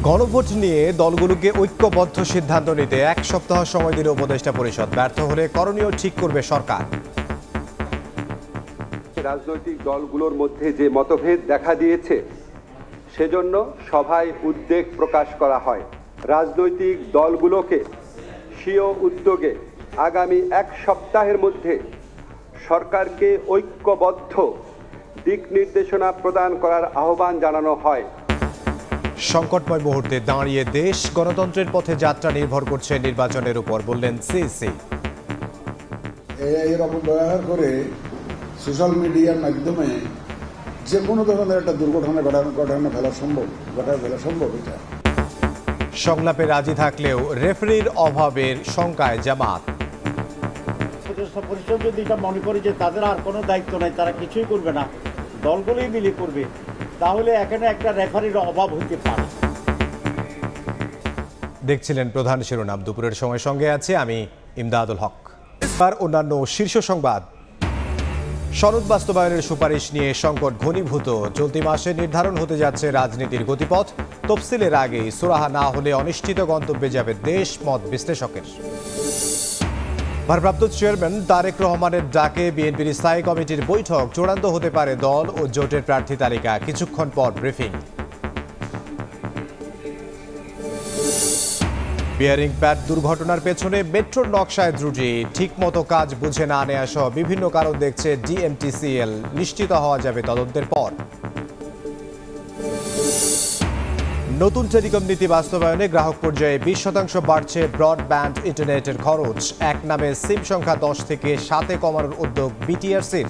গণভোট নিয়ে দলগুলোকে ঐক্যবদ্ধ সিদ্ধান্ত নিতে এক সপ্তাহ সময় দিল উপদেষ্টা পরিষদ। ব্যর্থ হলে করণীয় ঠিক করবে সরকার। রাজনৈতিক দলগুলোর মধ্যে যে মতভেদ দেখা দিয়েছে সেজন্য সভায় উদ্বেগ প্রকাশ করা হয়। রাজনৈতিক দলগুলোকে স্বীয় উদ্যোগে আগামী এক সপ্তাহের মধ্যে সরকারকে ঐক্যবদ্ধ দিক নির্দেশনা প্রদান করার আহ্বান জানানো হয়। সংকটময় মুহূর্তে দাঁড়িয়ে দেশ গণতন্ত্রের পথে যাত্রা নির্ভর করছে নির্বাচনের উপর, বললেন সিসি। এর অপব্যবহার করে সোশ্যাল মিডিয়ার মাধ্যমে যে কোনো ধরনের একটা দুর্ঘটনা ঘটানো ফেলা সম্ভব এটা। সংলাপে রাজি থাকলেও রেফারির অভাবের শঙ্কায় জামাত। উপদেষ্টা পরিষদ যদি এটা মনে করে যে তাদের আর কোনো দায়িত্ব নাই, তারা কিছুই করবে না, দলগুলোই মিলে করবে, তাহলে এখানে একটা রেফারির অভাব হতে পারে। দেখছিলেন প্রধান শিরোনাম। দুপুরের সময় সঙ্গে আছে আমি ইমদাদুল হক। আর অন্যান্য শীর্ষ সংবাদ। সনদ বাস্তবায়নের সুপারিশ নিয়ে সংকট ঘনীভূত। চলতি মাসে নির্ধারণ হতে যাচ্ছে রাজনীতির গতিপথ। তফসিলের আগেই সুরাহা না হলে অনিশ্চিত গন্তব্যে যাবে দেশ, মত বিশ্লেষকের। ভারপ্রাপ্ত চেয়ারম্যান তারেক রহমানের ডাকে বিএনপির স্থায়ী কমিটির বৈঠক। চূড়ান্ত হতে পারে দল ও জোটের প্রার্থী তালিকা। কিছুক্ষণ পর ব্রিফিং। বিয়ারিং প্যাড দুর্ঘটনার পেছনে মেট্রোর নকশায় ত্রুটি, ঠিকমতো কাজ বুঝে না নেওয়া সহ বিভিন্ন কারণ দেখছে ডিএমটিসিএল। নিশ্চিত হওয়া যাবে তদন্তের পর। নতুন টেলিকম নীতি বাস্তবায়নে গ্রাহক পর্যায়ে 20% বাড়ছে ব্রডব্যান্ড ইন্টারনেটের খরচ। এক নামে সিম সংখ্যা 10 থেকে 7-এ কমানোর উদ্যোগ বিটিআরসির।